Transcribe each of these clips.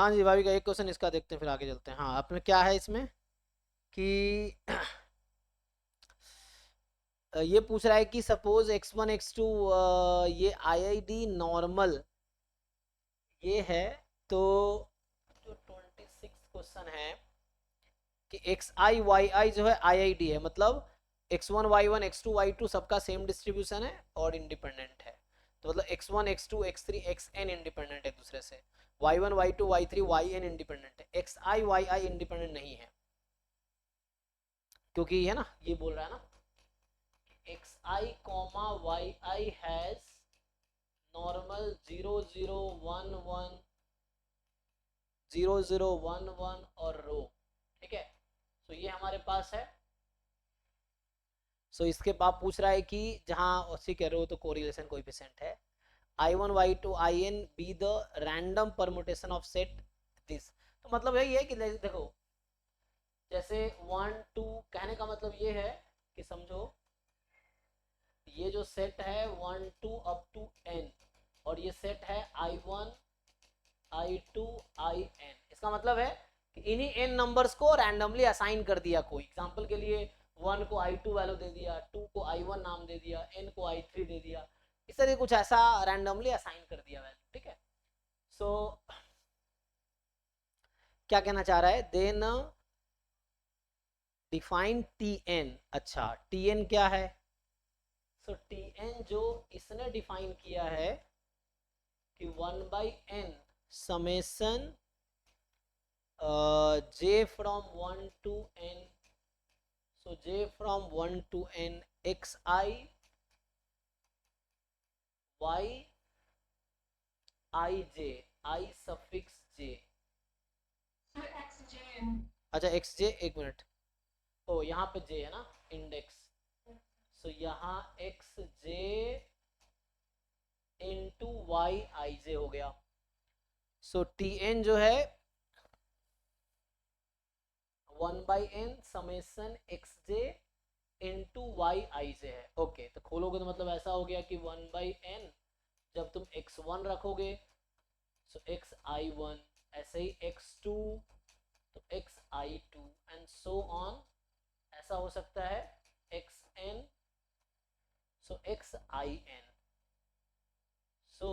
हाँ जी भाभी का एक क्वेश्चन इसका देखते हैं फिर आगे चलते हैं। हाँ अपने क्या है इसमें कि ये पूछ रहा है कि सपोज x1 x2 ये आईआईडी नॉर्मल ये है। तो जो 26 क्वेश्चन है कि एक्स आई वाई आई जो है आईआईडी है, मतलब x1 y1 x2 y2 सबका सेम डिस्ट्रीब्यूशन है और इंडिपेंडेंट है। तो मतलब x1 x2 x3 xn independent है दूसरे से, y1 y2 y3 yn independent है, xi yi इंडिपेंडेंट नहीं है। क्योंकि है ना, ये बोल रहा है ना xi yi हैज नॉर्मल 0 0 1 1 0 0 1 1 और रो। ठीक है, तो ये हमारे पास है। सो इसके बाद पूछ रहा है कि जहाँ ठीक है रो तो कोरिलेशन कोएफिशिएंट है, i1 y2 in be the random permutation of set this. तो मतलब यही है कि देखो जैसे 1 2 कहने का मतलब ये है कि समझो ये जो सेट है 1 2 अप टू n और ये सेट है i1 i2 in। इसका मतलब है कि इन्हीं n नंबर्स को रैंडमली असाइन कर दिया कोई। एग्जांपल के लिए 1 को i2 वैल्यू दे दिया, 2 को i1 नाम दे दिया, n को i3 दे दिया, इस तरह कुछ ऐसा रैंडमली असाइन कर दिया वैल्यू। ठीक है, सो क्या कहना चाह रहा है, देन डिफाइन tn। अच्छा tn क्या है? सो tn जो इसने डिफाइन किया है कि 1/n summation j from 1 to n, so j from 1 to n xi y ij I suffix j। अच्छा xj, एक मिनट, ओ यहाँ पे j है ना इंडेक्स, सो यहाँ xj into Y I J हो गया। सो tn जो है 1/n summation xj into Y I J है। ओके, तो खोलोगे तो मतलब ऐसा हो गया कि 1/n जब तुम x1 रखोगे सो xi1, ऐसे ही x2 तो xi2 एंड सो ऑन। ऐसा हो सकता है xn सो xin। सो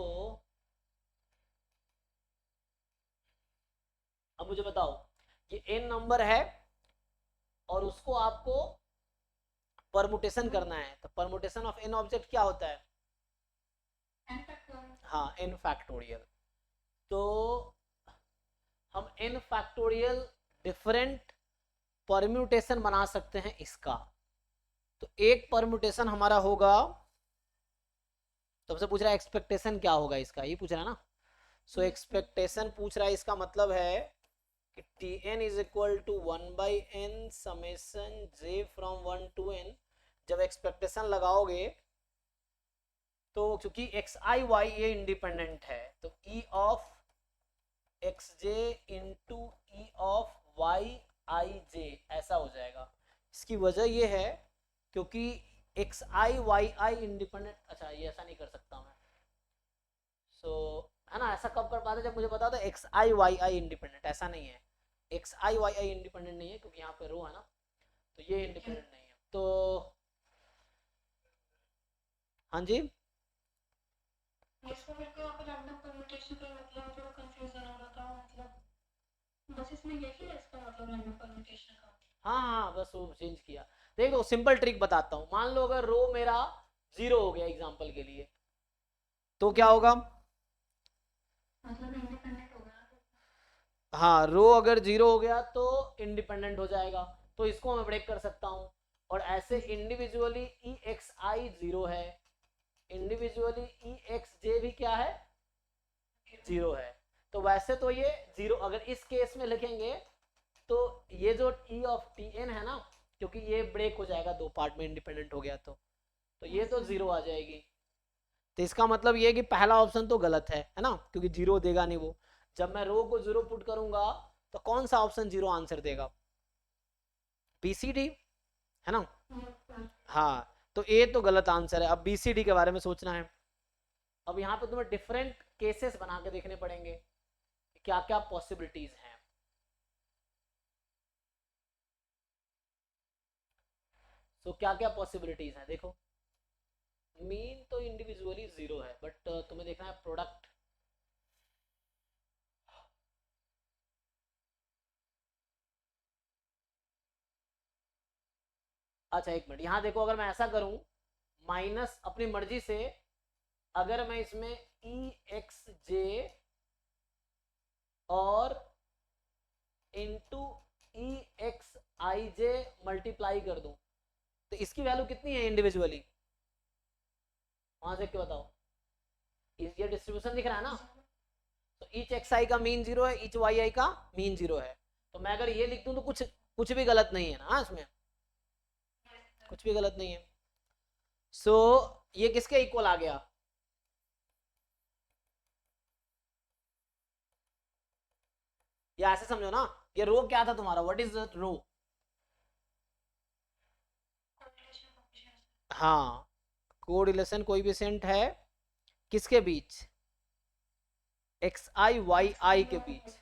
अब मुझे बताओ, ये n नंबर है और उसको आपको परमुटेशन करना है, तो परमुटेशन ऑफ n ऑब्जेक्ट क्या होता है? हाँ n फैक्टोरियल। तो हम n फैक्टोरियल डिफरेंट परम्यूटेशन बना सकते हैं इसका। तो एक परम्यूटेशन हमारा होगा, तो हमसे पूछ रहा है एक्सपेक्टेशन क्या होगा इसका, ये पूछ रहा है ना। सो एक्सपेक्टेशन पूछ रहा है, इसका मतलब है कि tn is equal to 1/n summation j from 1 to n। जब एक्सपेक्टेशन लगाओगे तो क्योंकि xi y ये इंडिपेंडेंट है तो e of xj into e of yij ऐसा हो जाएगा। इसकी वजह ये है क्योंकि xi yi इंडिपेंडेंट, अच्छा ये ऐसा नहीं कर सकता मैं। सो है ना, ऐसा कब कर पाते जब मुझे पता था xi yi इंडिपेंडेंट, ऐसा नहीं है। xi yi इंडिपेंडेंट नहीं है क्योंकि यहाँ पे रो है ना, तो ये इंडिपेंडेंट नहीं है। तो हाँ जी, इसको मेरे को यहाँ पे रैंडम परम्यूटेशन पे मतलब थोड़ा कंफ्यूजन हो रहा था, मतलब बस इसमें यही है इसका मतलब रैंडम परम्यूटेशन का। हाँ हाँ बस वो चेंज किया। देखो सिंपल ट्रिक बताता हूँ, मान लो अगर रो मेरा 0 हो गया एग्जांपल के लिए, तो क्या होगा? मतलब इंडिपेंडेंट हो गया। हाँ रो अगर 0 हो गया तो इंडिपेंडेंट हो जाएगा, तो इसको मैं ब्रेक कर सकता हूँ। और ऐसे इंडिविजुअली ई एक्स आई 0 है, इंडिविजुअली ई एक्स जे भी क्या है 0 है। तो वैसे तो ये 0 अगर इस केस में लिखेंगे तो ये जो ई ऑफ टी एन है ना, क्योंकि ये ब्रेक हो जाएगा दो पार्ट में इंडिपेंडेंट हो गया तो ये तो 0 आ जाएगी। तो इसका मतलब ये कि पहला ऑप्शन तो गलत है ना, क्योंकि 0 देगा नहीं वो। जब मैं रो को 0 पुट करूंगा तो कौन सा ऑप्शन 0 आंसर देगा? बीसीडी है ना। हाँ तो ए तो गलत आंसर है, अब बीसीडी के बारे में सोचना है। अब यहाँ पे तुम्हें डिफरेंट केसेस बना के देखने पड़ेंगे, क्या क्या पॉसिबिलिटीज हैं। तो क्या क्या पॉसिबिलिटीज हैं देखो, मीन तो इंडिविजुअली 0 है, बट तुम्हें देखना है प्रोडक्ट। अच्छा एक मिनट, यहां देखो, अगर मैं ऐसा करूं माइनस अपनी मर्जी से, अगर मैं इसमें ई एक्स जे और इंटू ई एक्स आई जे मल्टीप्लाई कर दूं, तो इसकी वैल्यू कितनी है इंडिविजुअली, वहां से क्यों बताओ, ये डिस्ट्रीब्यूशन दिख रहा है ना, तो ईच एक्स आई का मीन 0 है, ईच वाई आई का मीन 0 है। तो मैं अगर ये लिख दूं तो कुछ भी गलत नहीं है ना इसमें, कुछ भी गलत नहीं है। सो ये किसके इक्वल आ गया, या ऐसे समझो ना, ये रो क्या था तुम्हारा, व्हाट इज रो, हाँ कोरिलेशन कोएफिशिएंट है किसके बीच, एक्स आई वाई आई के बीच,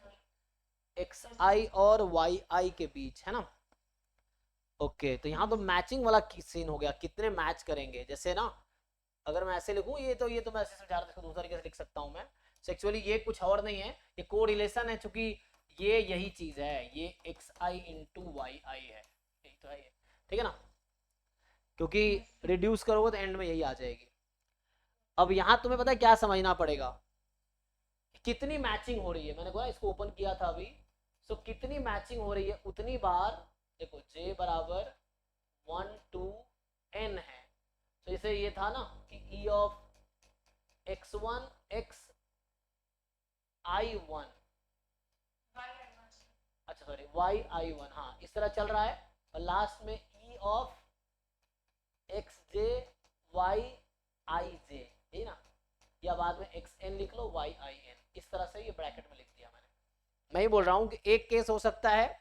एक्स आई और वाई आई के बीच, है ना। ओके तो यहाँ तो मैचिंग वाला सीन हो गया, कितने मैच करेंगे, जैसे ना अगर मैं ऐसे लिखूं, ये तो मैं ऐसे समझा रहा था, दूसरा तरीके से लिख सकता हूं मैं। एक्चुअली ये कुछ और नहीं है, ये कोरिलेशन है, चूंकि ये यही चीज है, ये एक्स आई इंटू वाई आई है, यही तो है ये, ठीक है ना, क्योंकि रिड्यूस करोगे तो एंड में यही आ जाएगी। अब यहाँ तुम्हें पता है क्या समझना पड़ेगा, कितनी मैचिंग हो रही है, मैंने बोला इसको ओपन किया था अभी, सो कितनी मैचिंग हो रही है उतनी बार, देखो j बराबर 1 to n है, तो जैसे ये था ना कि e of x1 x i1, अच्छा सॉरी y i1, हाँ इस तरह चल रहा है, और लास्ट में e of xj y ij, यही ना, या बाद में xn लिख लो y in, इस तरह से ये ब्रैकेट में लिख दिया मैंने। मैं ही बोल रहा हूं कि एक केस हो सकता है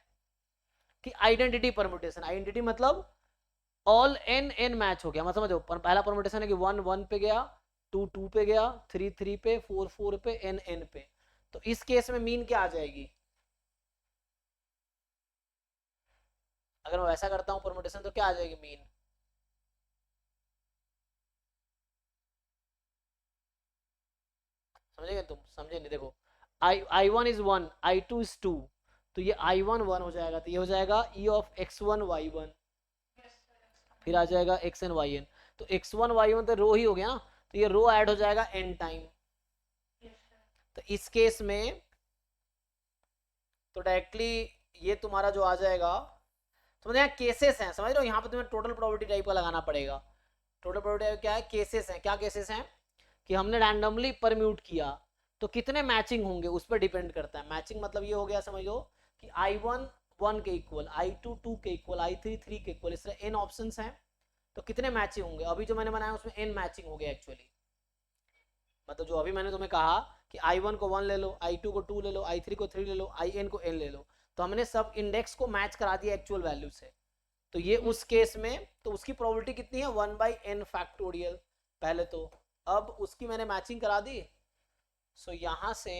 कि आइडेंटिटी परम्यूटेशन, आइडेंटिटी मतलब ऑल एन एन मैच हो गया, मतलब समझो पहला परम्यूटेशन है कि 1 1 पे गया, 2 2 पे गया, 3 3 पे, 4 4 पे, n n पे, तो इस केस में मीन क्या आ जाएगी, अगर मैं वैसा करता हूं परम्यूटेशन तो क्या आ जाएगी मीन, समझेगा तुम, समझे नहीं, देखो i1 इज 1, i2 इज 2, तो ये i1 1 हो जाएगा, तो ये हो जाएगा e ऑफ x1 y1, फिर आ जाएगा xn yn, तो x1 y1 तो रो ही हो गया ना, तो ये रो ऐड हो जाएगा n टाइम, तो इस केस में तो डायरेक्टली ये तुम्हारा जो आ जाएगा, समझ यहाँ केसेस हैं, समझ रहे हो, यहाँ पे तुम्हें टोटल प्रोबेबिलिटी टाइप का लगाना पड़ेगा। टोटल प्रोबेबिलिटी क्या है, केसेस हैं, क्या केसेस हैं कि हमने रैंडमली परम्यूट किया तो कितने मैचिंग होंगे उस पर डिपेंड करता है। मैचिंग मतलब ये हो गया समझो कि i1 1 के इक्वल, i2 2 के इक्वल, i3 3 के इक्वल, इस तरह n ऑप्शंस हैं, तो कितने मैचिंग होंगे, अभी जो मैंने बनाया उसमें n मैचिंग हो गया एक्चुअली, मतलब जो अभी मैंने तुम्हें कहा कि i1 को 1 ले लो, i2 को 2 ले लो, i3 को 3 ले लो, in को n ले लो, तो हमने सब इंडेक्स को मैच करा दिया एक्चुअल वैल्यू से, तो ये उस केस में तो उसकी प्रोबेबिलिटी कितनी है 1/n फैक्टोरियल पहले तो, अब उसकी मैंने मैचिंग करा दी, सो यहाँ से